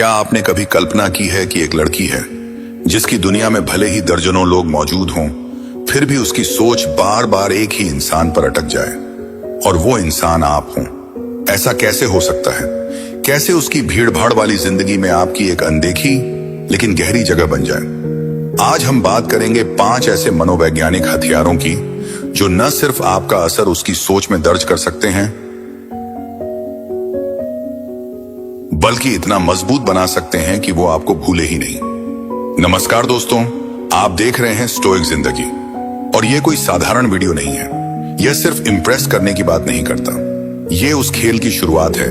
क्या आपने कभी कल्पना की है कि एक लड़की है जिसकी दुनिया में भले ही दर्जनों लोग मौजूद हों, फिर भी उसकी सोच बार बार एक ही इंसान पर अटक जाए और वो इंसान आप हों? ऐसा कैसे हो सकता है? कैसे उसकी भीड़ भाड़ वाली जिंदगी में आपकी एक अनदेखी लेकिन गहरी जगह बन जाए? आज हम बात करेंगे 5 ऐसे मनोवैज्ञानिक हथियारों की जो न सिर्फ आपका असर उसकी सोच में दर्ज कर सकते हैं, बल्कि इतना मजबूत बना सकते हैं कि वो आपको भूले ही नहीं। नमस्कार दोस्तों, आप देख रहे हैं स्टोइक जिंदगी और ये कोई साधारण वीडियो नहीं है। यह सिर्फ इंप्रेस करने की बात नहीं करता, ये उस खेल की शुरुआत है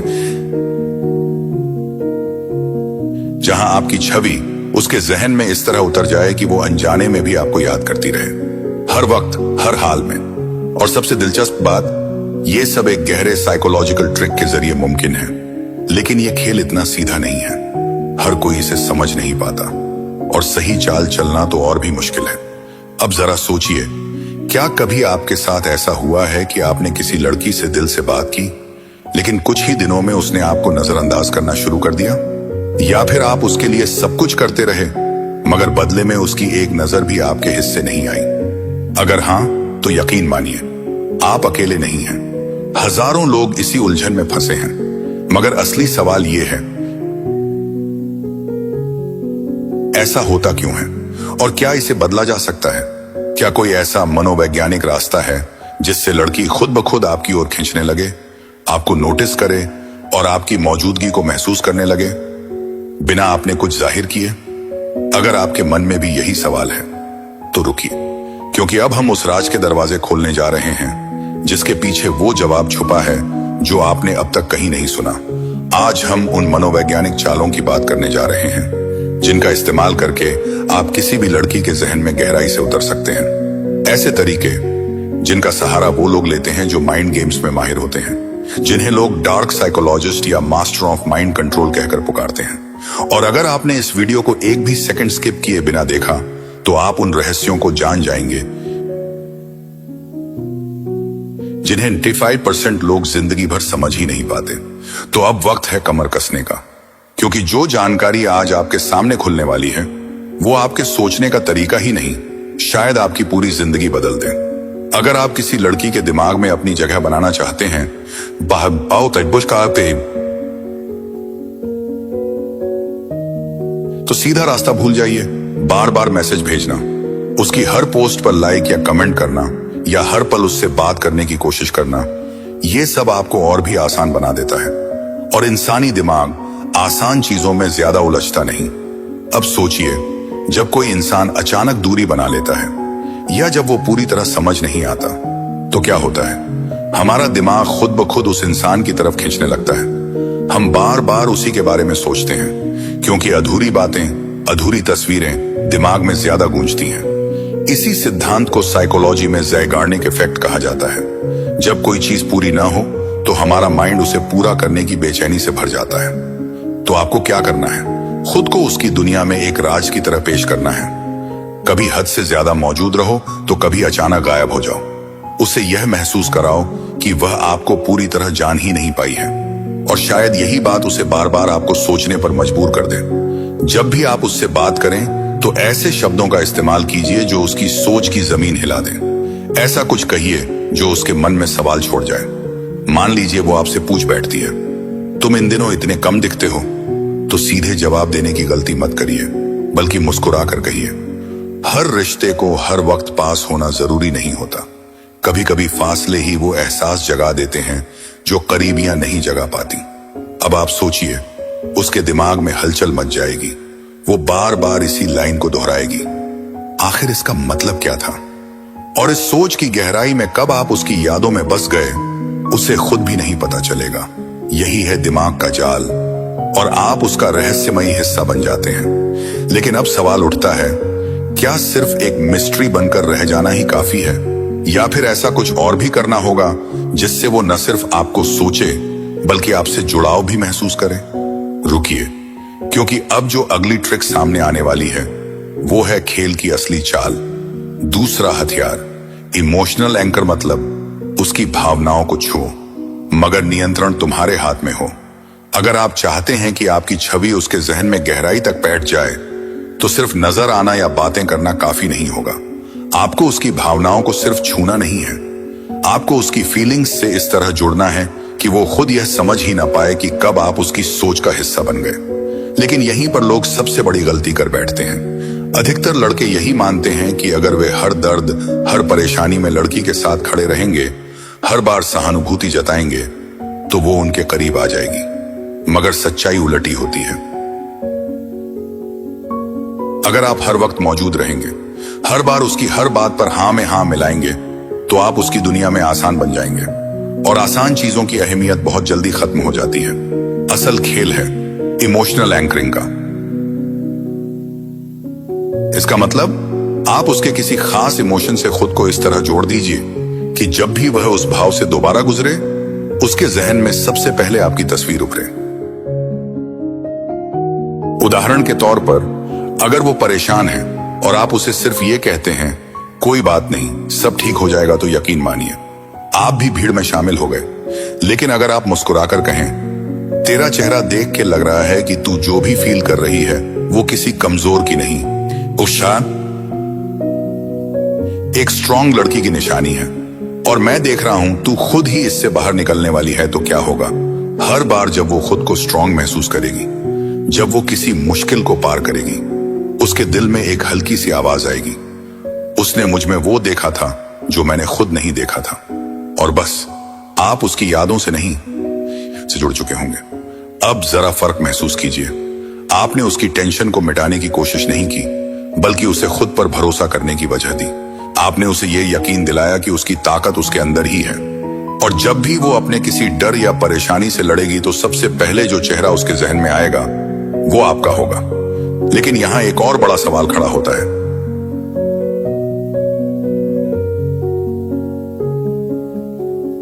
जहां आपकी छवि उसके जहन में इस तरह उतर जाए कि वो अनजाने में भी आपको याद करती रहे, हर वक्त, हर हाल में। और सबसे दिलचस्प बात, ये सब एक गहरे साइकोलॉजिकल ट्रिक के जरिए मुमकिन है। लेकिन यह खेल इतना सीधा नहीं है, हर कोई इसे समझ नहीं पाता और सही चाल चलना तो और भी मुश्किल है। अब जरा सोचिए, क्या कभी आपके साथ ऐसा हुआ है कि आपने किसी लड़की से दिल से बात की, लेकिन कुछ ही दिनों में उसने आपको नजरअंदाज करना शुरू कर दिया? या फिर आप उसके लिए सब कुछ करते रहे मगर बदले में उसकी एक नजर भी आपके हिस्से नहीं आई? अगर हां, तो यकीन मानिए, आप अकेले नहीं हैं। हजारों लोग इसी उलझन में फंसे हैं। मगर असली सवाल यह है, ऐसा होता क्यों है और क्या इसे बदला जा सकता है? क्या कोई ऐसा मनोवैज्ञानिक रास्ता है जिससे लड़की खुद ब खुद आपकी ओर खींचने लगे, आपको नोटिस करे और आपकी मौजूदगी को महसूस करने लगे बिना आपने कुछ जाहिर किए? अगर आपके मन में भी यही सवाल है तो रुकिए, क्योंकि अब हम उस राज के दरवाजे खोलने जा रहे हैं जिसके पीछे वो जवाब छुपा है जो आपने अब तक कहीं नहीं सुना। आज हम उन मनोवैज्ञानिक चालों की बात करने जा रहे हैं जिनका इस्तेमाल करके आप किसी भी लड़की के जहन में गहराई से उतर सकते हैं। ऐसे तरीके जिनका सहारा वो लोग लेते हैं जो माइंड गेम्स में माहिर होते हैं, जिन्हें लोग डार्क साइकोलॉजिस्ट या मास्टर ऑफ माइंड कंट्रोल कहकर पुकारते हैं। और अगर आपने इस वीडियो को एक भी सेकंड स्किप किए बिना देखा तो आप उन रहस्यों को जान जाएंगे जिन्हें 95% लोग जिंदगी भर समझ ही नहीं पाते। तो अब वक्त है कमर कसने का, क्योंकि जो जानकारी आज आपके सामने खुलने वाली है वो आपके सोचने का तरीका ही नहीं, शायद आपकी पूरी जिंदगी बदल दे। अगर आप किसी लड़की के दिमाग में अपनी जगह बनाना चाहते हैं, तो सीधा रास्ता भूल जाइए। बार बार मैसेज भेजना, उसकी हर पोस्ट पर लाइक या कमेंट करना या हर पल उससे बात करने की कोशिश करना, यह सब आपको और भी आसान बना देता है। और इंसानी दिमाग आसान चीजों में ज्यादा उलझता नहीं। अब सोचिए, जब कोई इंसान अचानक दूरी बना लेता है या जब वो पूरी तरह समझ नहीं आता तो क्या होता है? हमारा दिमाग खुद ब खुद उस इंसान की तरफ खींचने लगता है। हम बार बार उसी के बारे में सोचते हैं, क्योंकि अधूरी बातें, अधूरी तस्वीरें दिमाग में ज्यादा गूंजती हैं। इसी सिद्धांत को साइकोलॉजी में ज़ैगार्निक इफेक्ट कहा जाता है। जब कोई चीज पूरी ना हो तो हमारा माइंड उसे पूरा करने की बेचैनी से भर जाता है। तो आपको क्या करना है? खुद को उसकी दुनिया में एक राज की तरह पेश करना है। कभी हद से ज्यादा मौजूद रहो तो कभी अचानक गायब हो जाओ। उसे यह महसूस कराओ कि वह आपको पूरी तरह जान ही नहीं पाई है, और शायद यही बात उसे बार बार आपको सोचने पर मजबूर कर दे। जब भी आप उससे बात करें तो ऐसे शब्दों का इस्तेमाल कीजिए जो उसकी सोच की जमीन हिला दें। ऐसा कुछ कहिए जो उसके मन में सवाल छोड़ जाए। मान लीजिए वो आपसे पूछ बैठती है, तुम इन दिनों इतने कम दिखते हो, तो सीधे जवाब देने की गलती मत करिए, बल्कि मुस्कुरा कर कहिए। हर रिश्ते को हर वक्त पास होना जरूरी नहीं होता। कभी कभी फासले ही वो एहसास जगा देते हैं जो करीबियां नहीं जगा पाती। अब आप सोचिए, उसके दिमाग में हलचल मच जाएगी। वो बार बार इसी लाइन को दोहराएगी, आखिर इसका मतलब क्या था? और इस सोच की गहराई में कब आप उसकी यादों में बस गए, उसे खुद भी नहीं पता चलेगा। यही है दिमाग का जाल, और आप उसका रहस्यमयी हिस्सा बन जाते हैं। लेकिन अब सवाल उठता है, क्या सिर्फ एक मिस्ट्री बनकर रह जाना ही काफी है, या फिर ऐसा कुछ और भी करना होगा जिससे वो न सिर्फ आपको सोचे बल्कि आपसे जुड़ाव भी महसूस करे? रुकिए, क्योंकि अब जो अगली ट्रिक सामने आने वाली है वो है खेल की असली चाल। दूसरा हथियार, इमोशनल एंकर, मतलब उसकी भावनाओं को छुओ मगर नियंत्रण तुम्हारे हाथ में हो। अगर आप चाहते हैं कि आपकी छवि उसके जहन में गहराई तक बैठ जाए, तो सिर्फ नजर आना या बातें करना काफी नहीं होगा। आपको उसकी भावनाओं को सिर्फ छूना नहीं है, आपको उसकी फीलिंग्स से इस तरह जुड़ना है कि वो खुद यह समझ ही ना पाए कि कब आप उसकी सोच का हिस्सा बन गए। लेकिन यहीं पर लोग सबसे बड़ी गलती कर बैठते हैं। अधिकतर लड़के यही मानते हैं कि अगर वे हर दर्द, हर परेशानी में लड़की के साथ खड़े रहेंगे, हर बार सहानुभूति जताएंगे, तो वो उनके करीब आ जाएगी। मगर सच्चाई उलटी होती है। अगर आप हर वक्त मौजूद रहेंगे, हर बार उसकी हर बात पर हाँ में हाँ मिलाएंगे, तो आप उसकी दुनिया में आसान बन जाएंगे और आसान चीजों की अहमियत बहुत जल्दी खत्म हो जाती है। असल खेल है इमोशनल एंकरिंग का। इसका मतलब आप उसके किसी खास इमोशन से खुद को इस तरह जोड़ दीजिए कि जब भी वह उस भाव से दोबारा गुजरे, उसके जहन में सबसे पहले आपकी तस्वीर उभरे। उदाहरण के तौर पर, अगर वो परेशान है और आप उसे सिर्फ ये कहते हैं, कोई बात नहीं, सब ठीक हो जाएगा, तो यकीन मानिए आप भी भीड़ में शामिल हो गए। लेकिन अगर आप मुस्कुराकर कहें, तेरा चेहरा देख के लग रहा है कि तू जो भी फील कर रही है वो किसी कमजोर की नहीं, उत्साह एक स्ट्रांग लड़की की निशानी है, और मैं देख रहा हूं तू खुद ही इससे बाहर निकलने वाली है, तो क्या होगा? हर बार जब वो खुद को स्ट्रांग महसूस करेगी, जब वो किसी मुश्किल को पार करेगी, उसके दिल में एक हल्की सी आवाज आएगी, उसने मुझ में वो देखा था जो मैंने खुद नहीं देखा था। और बस आप उसकी यादों से नहीं से जुड़ चुके होंगे। अब जरा फर्क महसूस कीजिए। आपने उसकी टेंशन को मिटाने की कोशिश नहीं की, बल्कि उसे खुद पर भरोसा करने की वजह दी। आपने उसे ये यकीन दिलाया कि उसकी ताकत उसके अंदर ही है, और जब भी वो अपने किसी डर या परेशानी से लड़ेगी, तो सबसे पहले जो चेहरा उसके जहन में आएगा वो आपका होगा। लेकिन यहां एक और बड़ा सवाल खड़ा होता है।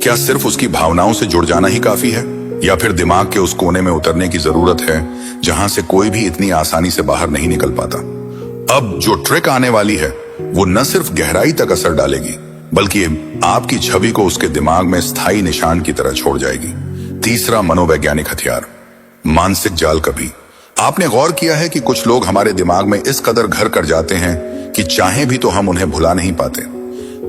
क्या सिर्फ उसकी भावनाओं से जुड़ जाना ही काफी है, या फिर दिमाग के उस कोने में उतरने की जरूरत है जहां से कोई भी इतनी आसानी से बाहर नहीं निकल पाता? अब जो ट्रिक आने वाली है वो न सिर्फ गहराई तक असर डालेगी, बल्कि आपकी छवि को उसके दिमाग में स्थायी निशान की तरह छोड़ जाएगी। तीसरा मनोवैज्ञानिक हथियार, मानसिक जाल। कभी आपने गौर किया है कि कुछ लोग हमारे दिमाग में इस कदर घर कर जाते हैं कि चाहे भी तो हम उन्हें भुला नहीं पाते।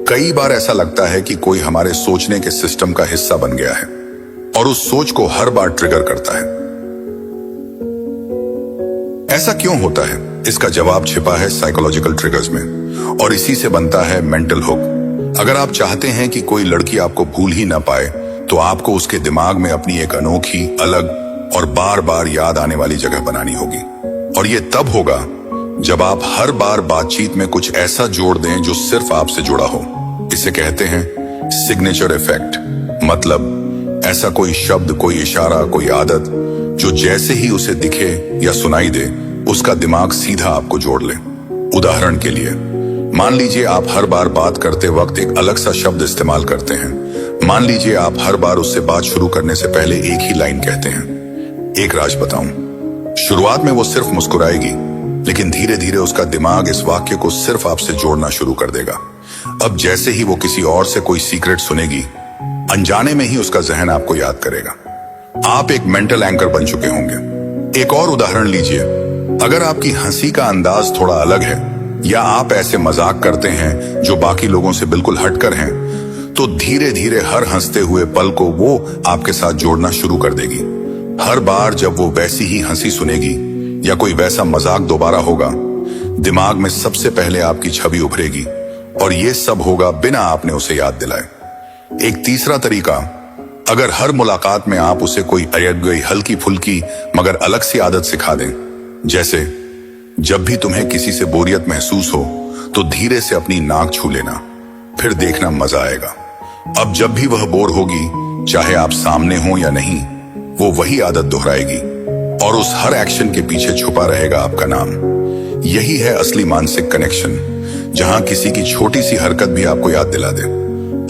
कई बार ऐसा लगता है कि कोई हमारे सोचने के सिस्टम का हिस्सा बन गया है और उस सोच को हर बार ट्रिगर करता है। ऐसा क्यों होता है? इसका जवाब छिपा है साइकोलॉजिकल ट्रिगर्स में, और इसी से बनता है मेंटल हुक। अगर आप चाहते हैं कि कोई लड़की आपको भूल ही ना पाए, तो आपको उसके दिमाग में अपनी एक अनोखी, अलग और बार बार याद आने वाली जगह बनानी होगी। और ये तब होगा जब आप हर बार बातचीत में कुछ ऐसा जोड़ दें जो सिर्फ आपसे जुड़ा हो। इसे कहते हैं सिग्नेचर इफेक्ट। मतलब ऐसा कोई शब्द, कोई इशारा, कोई आदत जो जैसे ही उसे दिखे या सुनाई दे, उसका दिमाग सीधा आपको जोड़ ले। उदाहरण के लिए, मान लीजिए आप हर बार बात करते वक्त एक अलग सा शब्द इस्तेमाल करते हैं। मान लीजिए आप हर बार उससे बात शुरू करने से पहले एक ही लाइन कहते हैं। एक राज बताऊं, शुरुआत में वो सिर्फ मुस्कुराएगी, लेकिन धीरे धीरे उसका दिमाग इस वाक्य को सिर्फ आपसे जोड़ना शुरू कर देगा। अब जैसे ही वो किसी और से कोई सीक्रेट सुनेगी, अनजाने में ही उसका जहन आपको याद करेगा। आप एक मेंटल एंकर बन चुके होंगे। एक और उदाहरण लीजिए, अगर आपकी हंसी का अंदाज थोड़ा अलग है, या आप ऐसे मजाक करते हैं जो बाकी लोगों से बिल्कुल हटकर हैं, तो धीरे धीरे हर हंसते हुए पल को वो आपके साथ जोड़ना शुरू कर देगी। हर बार जब वो वैसी ही हंसी सुनेगी या कोई वैसा मजाक दोबारा होगा, दिमाग में सबसे पहले आपकी छवि उभरेगी, और ये सब होगा बिना आपने उसे याद दिलाए। एक तीसरा तरीका, अगर हर मुलाकात में आप उसे कोई अयद गई हल्की फुल्की मगर अलग सी आदत सिखा दें, जैसे जब भी तुम्हें किसी से बोरियत महसूस हो तो धीरे से अपनी नाक छू लेना, फिर देखना मजा आएगा। अब जब भी वह बोर होगी, चाहे आप सामने हो या नहीं, वो वही आदत दोहराएगी, और उस हर एक्शन के पीछे छुपा रहेगा आपका नाम। यही है असली मानसिक कनेक्शन, जहां किसी की छोटी सी हरकत भी आपको याद दिला दे।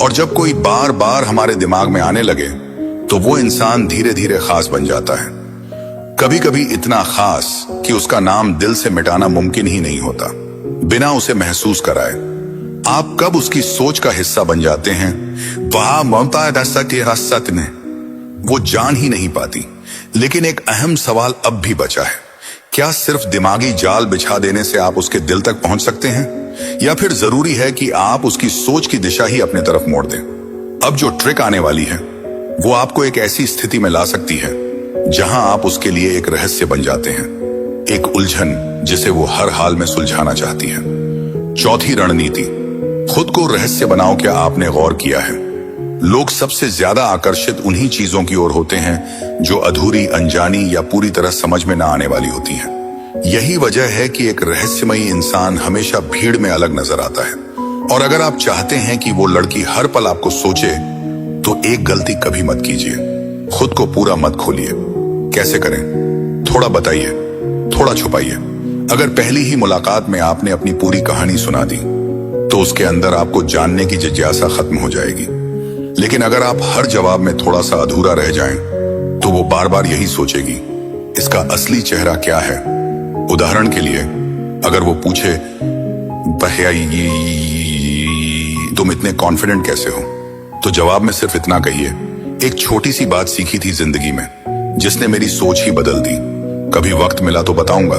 और जब कोई बार बार हमारे दिमाग में आने लगे, तो वो इंसान धीरे धीरे खास बन जाता है। कभी कभी इतना खास कि उसका नाम दिल से मिटाना मुमकिन ही नहीं होता, बिना उसे महसूस कराए। आप कब उसकी सोच का हिस्सा बन जाते हैं, वहां ममता दस्तक ने वो जान ही नहीं पाती। लेकिन एक अहम सवाल अब भी बचा है, क्या सिर्फ दिमागी जाल बिछा देने से आप उसके दिल तक पहुंच सकते हैं, या फिर जरूरी है कि आप उसकी सोच की दिशा ही अपने तरफ मोड़ दें? अब जो ट्रिक आने वाली है वो आपको एक ऐसी स्थिति में ला सकती है जहां आप उसके लिए एक रहस्य बन जाते हैं, एक उलझन जिसे वो हर हाल में सुलझाना चाहती है। चौथी रणनीति, खुद को रहस्य बनाओ। क्या आपने गौर किया है, लोग सबसे ज्यादा आकर्षित उन्हीं चीजों की ओर होते हैं जो अधूरी, अनजानी या पूरी तरह समझ में ना आने वाली होती हैं। यही वजह है कि एक रहस्यमयी इंसान हमेशा भीड़ में अलग नजर आता है। और अगर आप चाहते हैं कि वो लड़की हर पल आपको सोचे, तो एक गलती कभी मत कीजिए, खुद को पूरा मत खोलिए। कैसे करें? थोड़ा बताइए, थोड़ा छुपाइए। अगर पहली ही मुलाकात में आपने अपनी पूरी कहानी सुना दी, तो उसके अंदर आपको जानने की जिज्ञासा खत्म हो जाएगी। लेकिन अगर आप हर जवाब में थोड़ा सा अधूरा रह जाएं, तो वो बार बार यही सोचेगी, इसका असली चेहरा क्या है। उदाहरण के लिए, अगर वो पूछे, भैया तुम इतने कॉन्फिडेंट कैसे हो, तो जवाब में सिर्फ इतना कहिए, एक छोटी सी बात सीखी थी जिंदगी में जिसने मेरी सोच ही बदल दी, कभी वक्त मिला तो बताऊंगा।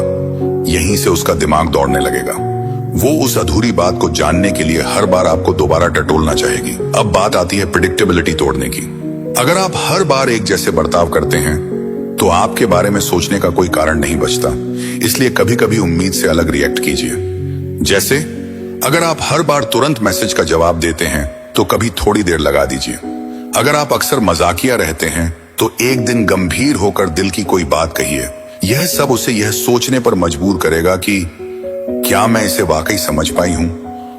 यहीं से उसका दिमाग दौड़ने लगेगा। वो उस अधूरी बात को जानने के लिए हर बार आपको दोबारा टटोलना चाहेगी। अब बात आती है प्रिडिक्टेबिलिटी तोड़ने की। अगर आप हर बार एक जैसे बर्ताव करते हैं, तो आपके बारे में सोचने का कोई कारण नहीं बचता। इसलिए कभी कभी उम्मीद से अलग रिएक्ट कीजिए। जैसे अगर आप हर बार तुरंत मैसेज का जवाब देते हैं, तो कभी थोड़ी देर लगा दीजिए। अगर आप अक्सर मजाकिया रहते हैं, तो एक दिन गंभीर होकर दिल की कोई बात कहिए। यह सब उसे यह सोचने पर मजबूर करेगा कि क्या मैं इसे वाकई समझ पाई हूं।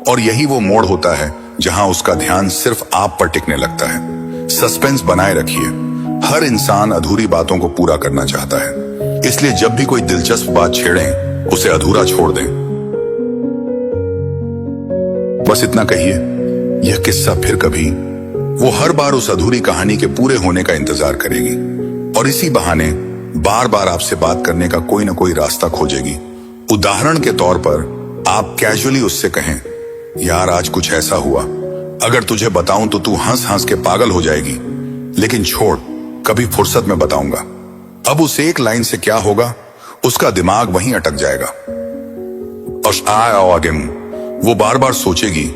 और यही वो मोड़ होता है जहां उसका ध्यान सिर्फ आप पर टिकने लगता है। सस्पेंस बनाए रखिए। हर इंसान अधूरी बातों को पूरा करना चाहता है, इसलिए जब भी कोई दिलचस्प बात छेड़ें, उसे अधूरा छोड़ दें। बस इतना कहिए, यह किस्सा फिर कभी। वो हर बार उस अधूरी कहानी के पूरे होने का इंतजार करेगी और इसी बहाने बार बार आपसे बात करने का कोई ना कोई रास्ता खोजेगी। उदाहरण के तौर पर आप कैजुअली उससे कहें, यार आज कुछ ऐसा हुआ, अगर तुझे बताऊं तो तू हंस हंस के पागल हो जाएगी, लेकिन छोड़, कभी फुर्सत में बताऊंगा। अब उस एक लाइन से क्या होगा, उसका दिमाग वहीं अटक जाएगा और वो बार बार सोचेगी,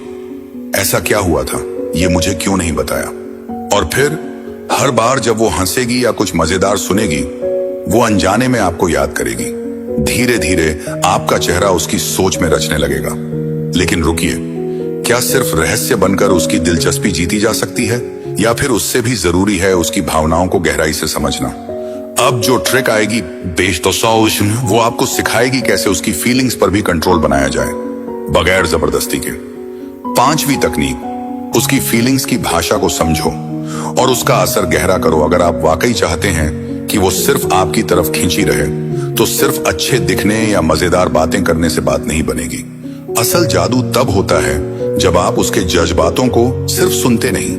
ऐसा क्या हुआ था, ये मुझे क्यों नहीं बताया। और फिर हर बार जब वो हंसेगी या कुछ मजेदार सुनेगी, वो अनजाने में आपको याद करेगी। धीरे धीरे आपका चेहरा उसकी सोच में रचने लगेगा। लेकिन रुकिए, क्या सिर्फ रहस्य बनकर उसकी दिलचस्पी जीती जा सकती है, या फिर उससे भी जरूरी है उसकी भावनाओं को गहराई से समझना? अब जो ट्रिक आएगी वो आपको सिखाएगी कैसे उसकी फीलिंग्स पर भी कंट्रोल बनाया जाए, बगैर जबरदस्ती के। पांचवी तकनीक, उसकी फीलिंग्स की भाषा को समझो और उसका असर गहरा करो। अगर आप वाकई चाहते हैं कि वो सिर्फ आपकी तरफ खींची रहे, तो सिर्फ अच्छे दिखने या मजेदार बातें करने से बात नहीं बनेगी। असल जादू तब होता है जब आप उसके जज्बातों को सिर्फ सुनते नहीं,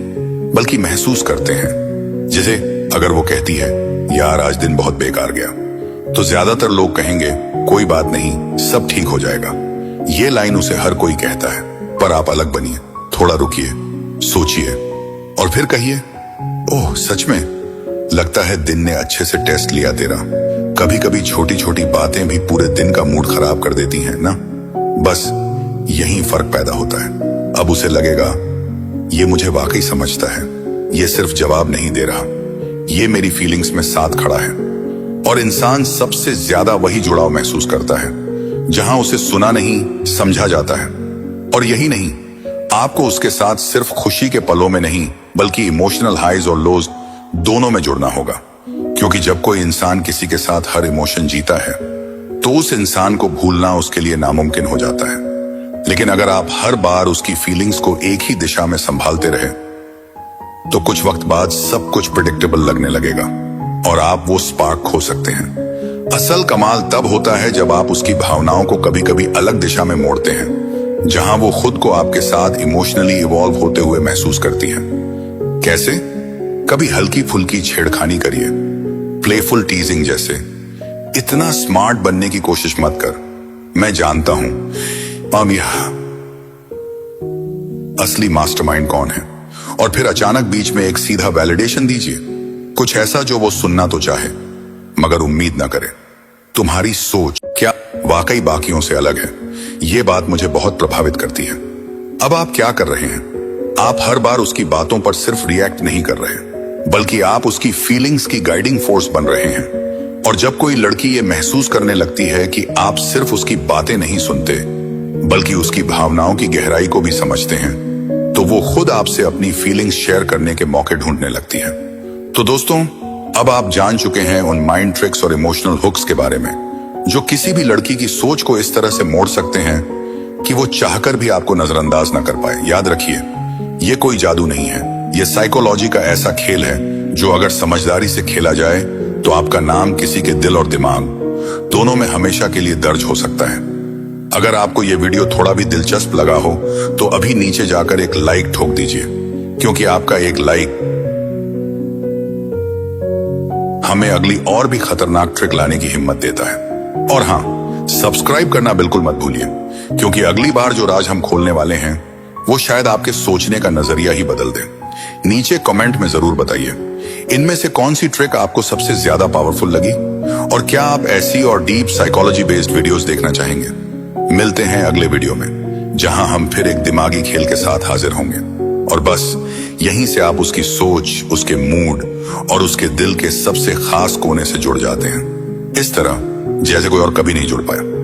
बल्कि महसूस करते हैं। जैसे अगर वो कहती है, यार आज दिन बहुत बेकार गया, तो ज्यादातर लोग कहेंगे, कोई बात नहीं, सब ठीक हो जाएगा। ये लाइन उसे हर कोई कहता है, पर आप अलग बनिए, थोड़ा रुकिए, सोचिए और फिर कहिए, ओह सच में, लगता है दिन ने अच्छे से टेस्ट लिया तेरा। कभी कभी छोटी छोटी बातें भी पूरे दिन का मूड खराब कर देती हैं ना। बस यही फर्क पैदा होता है। अब उसे लगेगा, ये मुझे वाकई समझता है, ये सिर्फ जवाब नहीं दे रहा, ये मेरी फीलिंग्स में साथ खड़ा है। और इंसान सबसे ज्यादा वही जुड़ाव महसूस करता है जहां उसे सुना नहीं, समझा जाता है। और यही नहीं, आपको उसके साथ सिर्फ खुशी के पलों में नहीं, बल्कि इमोशनल हाइज और लोज दोनों में जुड़ना होगा। क्योंकि जब कोई इंसान किसी के साथ हर इमोशन जीता है, तो उस इंसान को भूलना उसके लिए नामुमकिन हो जाता है। लेकिन अगर आप हर बार उसकी फीलिंग्स को एक ही दिशा में संभालते रहे, तो कुछ वक्त बाद सब कुछ प्रेडिक्टेबल लगने लगेगा और आप वो स्पार्क खो सकते हैं। असल कमाल तब होता है जब आप उसकी भावनाओं को कभी कभी अलग दिशा में मोड़ते हैं, जहां वो खुद को आपके साथ इमोशनली इवॉल्व होते हुए महसूस करती है। कैसे? कभी हल्की फुल्की छेड़खानी करिए, प्लेफुल टीजिंग जैसे। इतना स्मार्ट बनने की कोशिश मत कर, मैं जानता हूं असली मास्टरमाइंड कौन है। और फिर अचानक बीच में एक सीधा वैलिडेशन दीजिए, कुछ ऐसा जो वो सुनना तो चाहे, मगर उम्मीद न करें। तुम्हारी सोच क्या वाकई बाकियों से अलग है? ये बात मुझे बहुत प्रभावित करती है। अब आप क्या कर रहे हैं? आप हर बार उसकी बातों पर सिर्फ रिएक्ट नहीं कर रहे, बल्कि आप उसकी फीलिंग्स की गाइडिंग फोर्स बन रहे हैं। और जब कोई लड़की ये महसूस करने लगती है कि आप सिर्फ उसकी बातें नहीं सुनते, बल्कि उसकी भावनाओं की गहराई को भी समझते हैं, तो वो खुद आपसे अपनी फीलिंग्स शेयर करने के मौके ढूंढने लगती है। तो दोस्तों, अब आप जान चुके हैं उन माइंड ट्रिक्स और इमोशनल हुक्स के बारे में, जो किसी भी लड़की की सोच को इस तरह से मोड़ सकते हैं कि वो चाहकर भी आपको नजरअंदाज न कर पाए। याद रखिए, ये कोई जादू नहीं है, ये साइकोलॉजी का ऐसा खेल है जो अगर समझदारी से खेला जाए तो आपका नाम किसी के दिल और दिमाग दोनों में हमेशा के लिए दर्ज हो सकता है। अगर आपको यह वीडियो थोड़ा भी दिलचस्प लगा हो तो अभी नीचे जाकर एक लाइक ठोक दीजिए, क्योंकि आपका एक लाइक हमें अगली और भी खतरनाक ट्रिक लाने की हिम्मत देता है। और हाँ, सब्सक्राइब करना बिल्कुल मत भूलिए, क्योंकि अगली बार जो राज हम खोलने वाले हैं वो शायद आपके सोचने का नजरिया ही बदल दे। नीचे कमेंट में जरूर बताइए, इनमें से कौन सी ट्रिक आपको सबसे ज्यादा पावरफुल लगी, और क्या आप ऐसी और डीप साइकोलॉजी बेस्ड वीडियोस देखना चाहेंगे? मिलते हैं अगले वीडियो में, जहां हम फिर एक दिमागी खेल के साथ हाजिर होंगे। और बस यहीं से आप उसकी सोच, उसके मूड और उसके दिल के सबसे खास कोने से जुड़ जाते हैं, इस तरह जैसे कोई और कभी नहीं जुड़ पाया।